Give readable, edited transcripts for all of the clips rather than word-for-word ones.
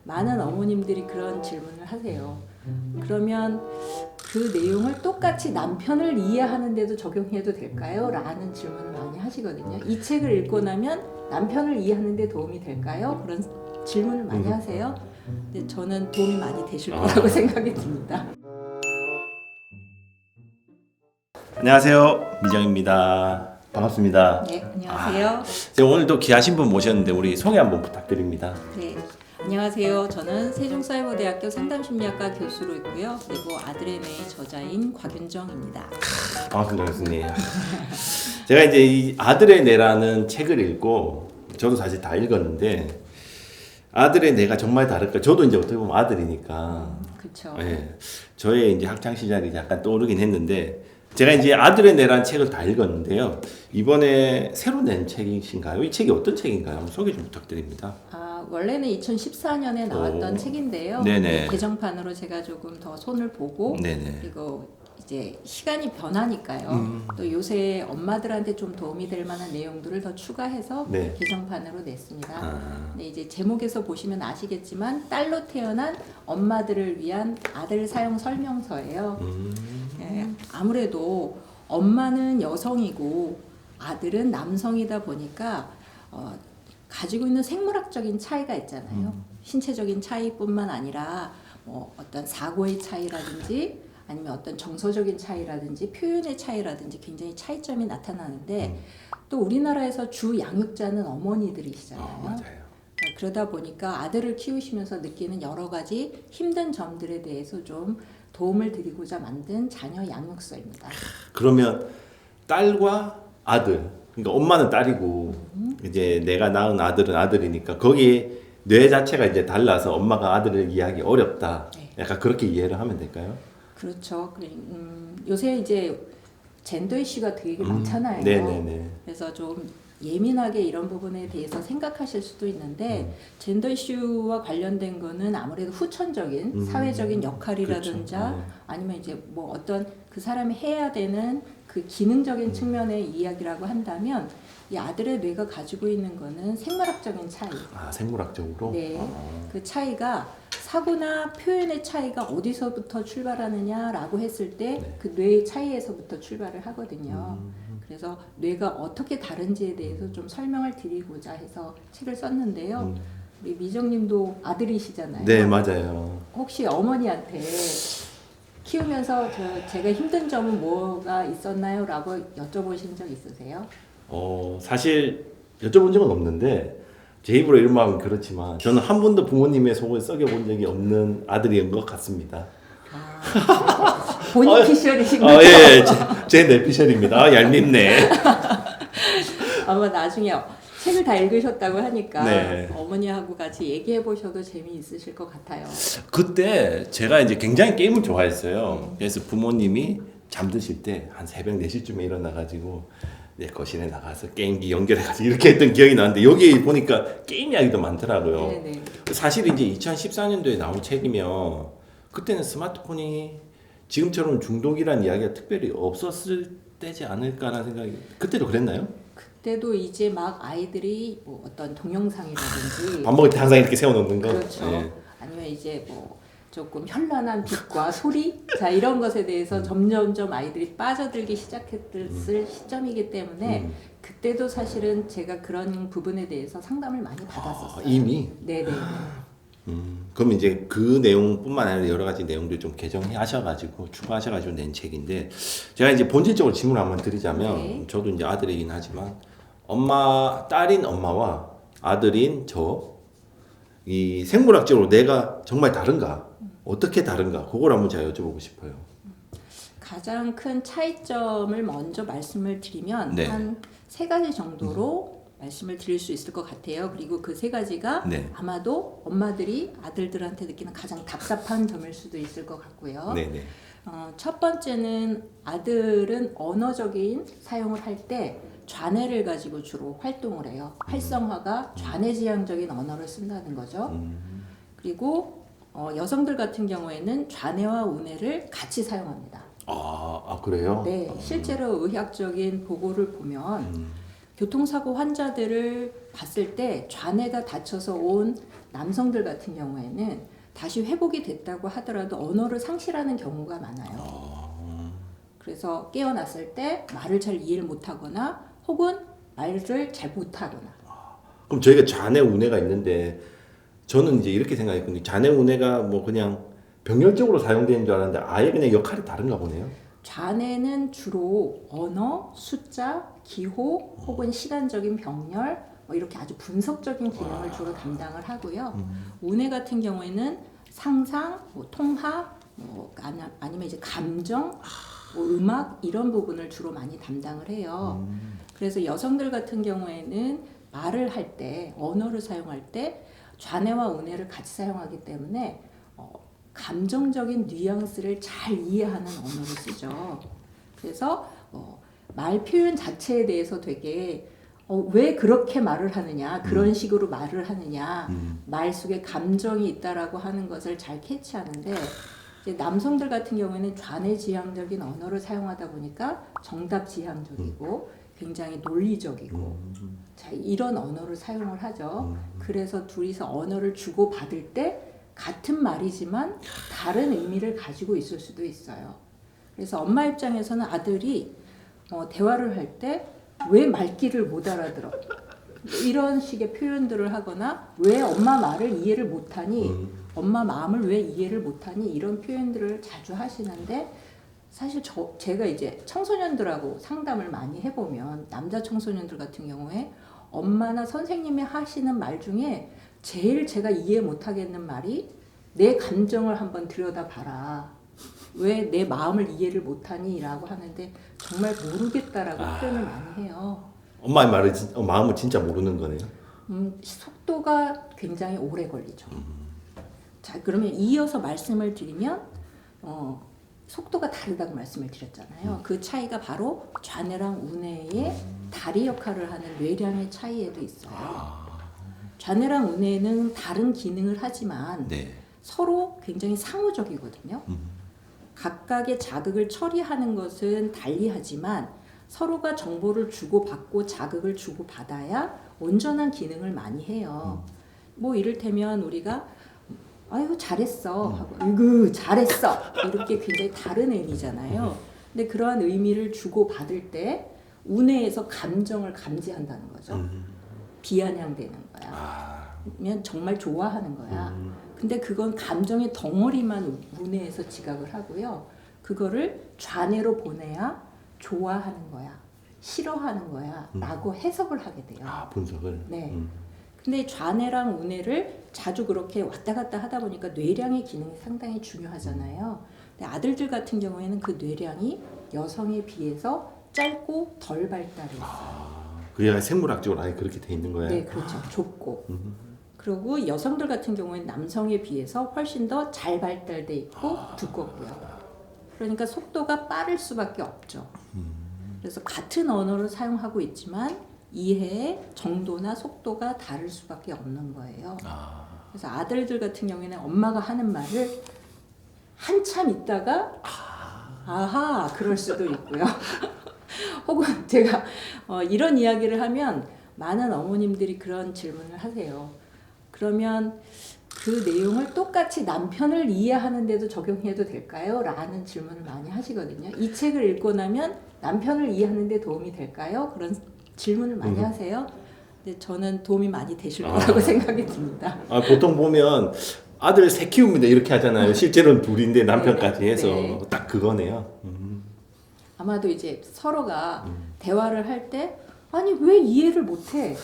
많은 어머님들이 그런 질문을 하세요. 그러면 그 내용을 똑같이 남편을 이해하는데도 적용해도 될까요? 라는 질문을 많이 하시거든요. 이 책을 읽고 나면 남편을 이해하는데 도움이 될까요? 그런 질문을 많이 하세요. 근데 저는 도움이 많이 되실 거라고 생각이 듭니다. 안녕하세요, 미정입니다. 반갑습니다. 네, 안녕하세요. 제가 오늘도 귀하신 분 모셨는데 우리 소개 한번 부탁드립니다. 네, 안녕하세요. 저는 세종사이버대학교 상담심리학과 교수로 있고요. 그리고 아들의 뇌의 저자인 곽윤정입니다. 반갑습니다, 교수님. 제가 이제 이 아들의 뇌라는 책을 읽고 저도 사실 다 읽었는데 아들의 뇌가 정말 다를까? 저도 이제 어떻게 보면 아들이니까. 그렇죠. 예, 저의 이제 학창 시절이 약간 떠오르긴 했는데 제가 이제 아들의 뇌라는 책을 다 읽었는데요. 이번에 새로 낸 책이신가요? 이 책이 어떤 책인가요? 한번 소개 좀 부탁드립니다. 원래는 2014년에 나왔던 책인데요. 네네. 개정판으로 제가 조금 더 손을 보고 네네. 그리고 이제 시간이 변하니까요. 또 요새 엄마들한테 좀 도움이 될 만한 내용들을 더 추가해서 네. 개정판으로 냈습니다. 근데 이제 제목에서 보시면 아시겠지만 딸로 태어난 엄마들을 위한 아들 사용 설명서예요. 예, 아무래도 엄마는 여성이고 아들은 남성이다 보니까 가지고 있는 생물학적인 차이가 있잖아요. 신체적인 차이뿐만 아니라 뭐 어떤 사고의 차이라든지 아니면 어떤 정서적인 차이라든지 표현의 차이라든지 굉장히 차이점이 나타나는데 또 우리나라에서 주 양육자는 어머니들이시잖아요. 맞아요. 그러다 보니까 아들을 키우시면서 느끼는 여러 가지 힘든 점들에 대해서 좀 도움을 드리고자 만든 자녀 양육서입니다. 그러면 딸과 아들, 그러니까 엄마는 딸이고 이제 내가 낳은 아들은 아들이니까 거기에 뇌 자체가 이제 달라서 엄마가 아들을 이해하기 어렵다. 네. 약간 그렇게 이해를 하면 될까요? 그렇죠. 요새 이제 젠더 이슈가 되게 많잖아요. 네네네. 그래서 좀 예민하게 이런 부분에 대해서 생각하실 수도 있는데 젠더 이슈와 관련된 거는 아무래도 후천적인 사회적인 역할이라든지 그렇죠. 아니면 이제 뭐 어떤 그 사람이 해야 되는 그 기능적인 측면의 이야기라고 한다면 이 아들의 뇌가 가지고 있는 거는 생물학적인 차이. 생물학적으로? 네. 그 차이가 사고나 표현의 차이가 어디서부터 출발하느냐라고 했을 때 그 뇌의 차이에서부터 출발을 하거든요. 그래서 뇌가 어떻게 다른지에 대해서 좀 설명을 드리고자 해서 책을 썼는데요. 우리 미정님도 아들이시잖아요. 네, 맞아요. 혹시 어머니한테 키우면서 제가 힘든 점은 뭐가 있었나요? 라고 여쭤보신 적 있으세요? 사실 여쭤본 적은 없는데 제 입으로 이런 말은 그렇지만 저는 한 번도 부모님의 속을 썩여본 적이 없는 아들인 것 같습니다. 본인 피셜이신 거죠? 예, 제 내피셜입니다. 얄밉네. 아마 나중에 책을 다 읽으셨다고 하니까 네. 어머니하고 같이 얘기해 보셔도 재미있으실 것 같아요. 그때 제가 이제 굉장히 게임을 좋아했어요. 그래서 부모님이 잠드실 때 한 새벽 4시쯤에 일어나가지고 내 거실에 나가서 게임기 연결해가지고 이렇게 했던 기억이 나는데 여기 보니까 게임 이야기도 많더라고요. 네네. 사실 이제 2014년도에 나온 책이면 그때는 스마트폰이 지금처럼 중독이란 이야기가 특별히 없었을 때지 않을까라는 생각이 그때도 그랬나요? 그때도 이제 막 아이들이 뭐 어떤 동영상이라든지 밥 먹을 때 항상 이렇게 세워놓는 거? 그렇죠. 네. 아니면 이제 뭐 조금 현란한 빛과 소리 자 이런 것에 대해서 점점점 아이들이 빠져들기 시작했을 시점이기 때문에 그때도 사실은 제가 그런 부분에 대해서 상담을 많이 받았었어요. 이미? 네네. 그럼 이제 그 내용뿐만 아니라 여러 가지 내용들 좀 개정하셔가지고 추가하셔가지고 낸 책인데 제가 이제 본질적으로 질문을 한번 드리자면 네. 저도 이제 아들이긴 하지만 딸인 엄마와 아들인 이 생물학적으로 내가 정말 다른가? 어떻게 다른가? 그걸 한번 제가 여쭤보고 싶어요. 가장 큰 차이점을 먼저 말씀을 드리면 네. 한 3가지 정도로 말씀을 드릴 수 있을 것 같아요. 그리고 그 3가지가 네. 아마도 엄마들이 아들들한테 느끼는 가장 답답한 점일 수도 있을 것 같고요. 네네. 첫 번째는 아들은 언어적인 사용을 할 때 좌뇌를 가지고 주로 활동을 해요. 활성화가 좌뇌지향적인 언어를 쓴다는 거죠. 그리고 여성들 같은 경우에는 좌뇌와 우뇌를 같이 사용합니다. 그래요? 네, 실제로 의학적인 보고를 보면 교통사고 환자들을 봤을 때 좌뇌가 다쳐서 온 남성들 같은 경우에는 다시 회복이 됐다고 하더라도 언어를 상실하는 경우가 많아요. 그래서 깨어났을 때 말을 잘 이해를 못하거나 혹은 말을 잘 못하거나. 그럼 저희가 좌뇌 우뇌가 있는데 저는 이제 이렇게 생각했거든요. 좌뇌 우뇌가 뭐 그냥 병렬적으로 사용되는 줄 알았는데 아예 그냥 역할이 다른가 보네요. 좌뇌는 주로 언어, 숫자, 기호 혹은 시간적인 병렬 뭐 이렇게 아주 분석적인 기능을 주로 담당을 하고요. 우뇌 같은 경우에는 상상, 뭐 통화, 뭐 아니면 이제 감정, 뭐 음악 이런 부분을 주로 많이 담당을 해요. 그래서 여성들 같은 경우에는 말을 할 때, 언어를 사용할 때 좌뇌와 우뇌를 같이 사용하기 때문에 감정적인 뉘앙스를 잘 이해하는 언어를 쓰죠. 그래서 말 표현 자체에 대해서 되게 왜 그렇게 말을 하느냐, 그런 식으로 말을 하느냐, 말 속에 감정이 있다라고 하는 것을 잘 캐치하는데 이제 남성들 같은 경우에는 좌뇌지향적인 언어를 사용하다 보니까 정답지향적이고 굉장히 논리적이고 자, 이런 언어를 사용을 하죠. 그래서 둘이서 언어를 주고받을 때 같은 말이지만 다른 의미를 가지고 있을 수도 있어요. 그래서 엄마 입장에서는 아들이 대화를 할 때 왜 말귀를 못 알아들어? 이런 식의 표현들을 하거나 왜 엄마 말을 이해를 못하니? 엄마 마음을 왜 이해를 못하니? 이런 표현들을 자주 하시는데 사실 제가 이제 청소년들하고 상담을 많이 해보면 남자 청소년들 같은 경우에 엄마나 선생님이 하시는 말 중에 제일 제가 이해 못하겠는 말이 내 감정을 한번 들여다봐라. 왜 내 마음을 이해를 못하니? 라고 하는데 정말 모르겠다라고 표현을 많이 해요. 엄마의 말을 마음을 진짜 모르는 거네요. 속도가 굉장히 오래 걸리죠. 자, 그러면 이어서 말씀을 드리면 속도가 다르다고 말씀을 드렸잖아요. 그 차이가 바로 좌뇌랑 우뇌의 다리 역할을 하는 뇌량의 차이에도 있어요. 좌뇌랑 우뇌는 다른 기능을 하지만 네. 서로 굉장히 상호적이거든요. 각각의 자극을 처리하는 것은 달리하지만 서로가 정보를 주고받고 자극을 주고받아야 온전한 기능을 많이 해요. 뭐 이를테면 우리가 아유 잘했어 하고 으그 잘했어 이렇게 굉장히 다른 의미잖아요. 근데 그러한 의미를 주고받을 때 우뇌에서 감정을 감지한다는 거죠. 비아냥대는 거야. 면 정말 좋아하는 거야. 근데 그건 감정의 덩어리만 우뇌에서 지각을 하고요. 그거를 좌뇌로 보내야 좋아하는 거야, 싫어하는 거야 라고 해석을 하게 돼요. 분석을? 네. 근데 좌뇌랑 우뇌를 자주 그렇게 왔다 갔다 하다 보니까 뇌량의 기능이 상당히 중요하잖아요. 근데 아들들 같은 경우에는 그 뇌량이 여성에 비해서 짧고 덜 발달해 있어요. 그게 생물학적으로 아예 그렇게 돼 있는 거예요? 네, 그렇죠. 좁고. 그리고 여성들 같은 경우에는 남성에 비해서 훨씬 더 잘 발달돼 있고 두껍고요. 그러니까 속도가 빠를 수밖에 없죠. 그래서 같은 언어를 사용하고 있지만 이해의 정도나 속도가 다를 수밖에 없는 거예요. 그래서 아들들 같은 경우에는 엄마가 하는 말을 한참 있다가 아하 그럴 수도 있고요. 혹은 제가 이런 이야기를 하면 많은 어머님들이 그런 질문을 하세요. 그러면 그 내용을 똑같이 남편을 이해하는데도 적용해도 될까요? 라는 질문을 많이 하시거든요. 이 책을 읽고 나면 남편을 이해하는데 도움이 될까요? 그런 질문을 많이 하세요. 근데 저는 도움이 많이 되실 거라고 생각이 듭니다. 보통 보면 아들 새 키웁니다 이렇게 하잖아요. 실제로는 둘인데 남편까지 해서 네. 딱 그거네요. 아마도 이제 서로가 대화를 할 때 아니 왜 이해를 못해?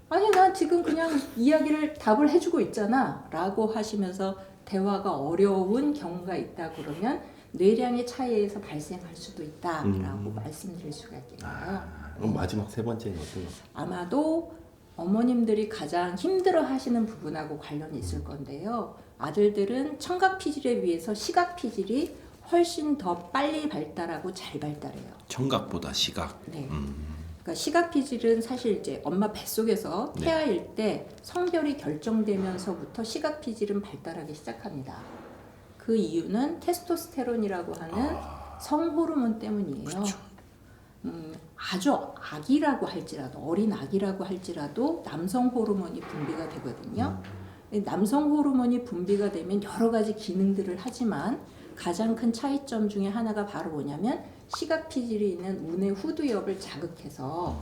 아니 나 지금 그냥 이야기를 답을 해주고 있잖아 라고 하시면서 대화가 어려운 경우가 있다 그러면 뇌량의 차이에서 발생할 수도 있다라고 말씀드릴 수가 있겠네요. 그럼 마지막 세 번째는 어떤 거? 아마도 어머님들이 가장 힘들어 하시는 부분하고 관련이 있을 건데요. 아들들은 청각 피질에 비해서 시각 피질이 훨씬 더 빨리 발달하고 잘 발달해요. 청각보다 시각. 네. 그러니까 시각 피질은 사실 이제 엄마 뱃속에서 태아일 때 성별이 결정되면서부터 시각 피질은 발달하기 시작합니다. 그 이유는 테스토스테론이라고 하는 성호르몬 때문이에요. 그렇죠. 아주 아기라고 할지라도 어린 아기라고 할지라도 남성 호르몬이 분비가 되거든요. 남성 호르몬이 분비가 되면 여러 가지 기능들을 하지만 가장 큰 차이점 중에 하나가 바로 뭐냐면 시각 피질이 있는 운의 후두엽을 자극해서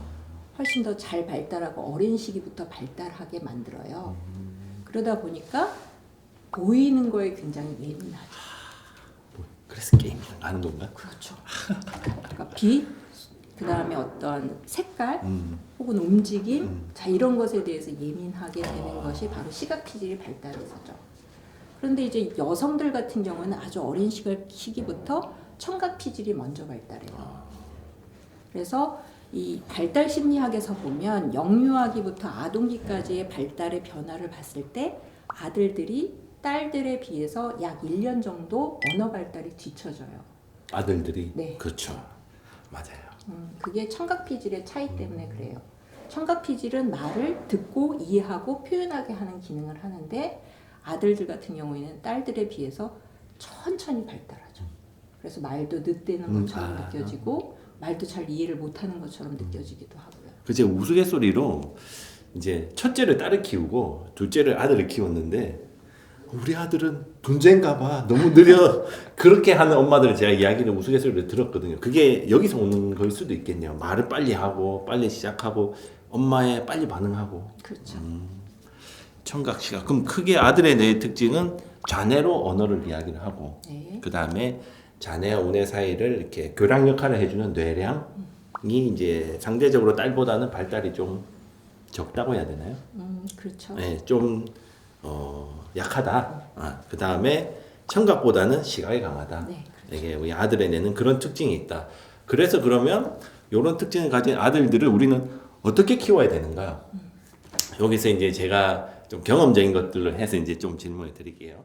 훨씬 더 잘 발달하고 어린 시기부터 발달하게 만들어요. 그러다 보니까 보이는 거에 굉장히 예민하죠. 그래서 게임을 하는 건가? 그렇죠. 그러니까 빛, 그 다음에 어떤 색깔, 혹은 움직임, 자 이런 것에 대해서 예민하게 되는 것이 바로 시각 피질이 발달해서죠. 그런데 이제 여성들 같은 경우는 아주 어린 시기부터 청각 피질이 먼저 발달해요. 그래서 이 발달 심리학에서 보면 영유아기부터 아동기까지의 발달의 변화를 봤을 때 아들들이 딸들에 비해서 약 1년 정도 언어 발달이 뒤처져요. 아들들이? 네. 그렇죠. 맞아요. 그게 청각 피질의 차이 때문에 그래요. 청각 피질은 말을 듣고 이해하고 표현하게 하는 기능을 하는데 아들들 같은 경우에는 딸들에 비해서 천천히 발달하죠. 그래서 말도 늦대는 것처럼 느껴지고 말도 잘 이해를 못하는 것처럼 느껴지기도 하고요. 그제 우스갯소리로 이제 첫째를 딸을 키우고 둘째를 아들을 키웠는데 우리 아들은 분재인가 봐. 너무 느려. 그렇게 하는 엄마들을 제가 이야기를 우스갯소리로 들었거든요. 그게 여기서 오는 걸 수도 있겠네요. 말을 빨리 하고 빨리 시작하고 엄마에 빨리 반응하고. 그렇죠. 청각 시각. 그럼 크게 아들의 뇌 특징은 좌뇌로 언어를 이야기를 하고 네. 그 다음에 좌뇌와 우뇌 사이를 이렇게 교량 역할을 해주는 뇌량이 이제 상대적으로 딸보다는 발달이 좀 적다고 해야 되나요? 그렇죠. 네, 좀 약하다. 그 다음에 청각보다는 시각이 강하다. 네, 이게 우리 아들의 뇌는 그런 특징이 있다. 그래서 그러면 이런 특징을 가진 아들들을 우리는 어떻게 키워야 되는가? 여기서 이제 제가 좀 경험적인 것들을 해서 이제 좀 질문을 드릴게요.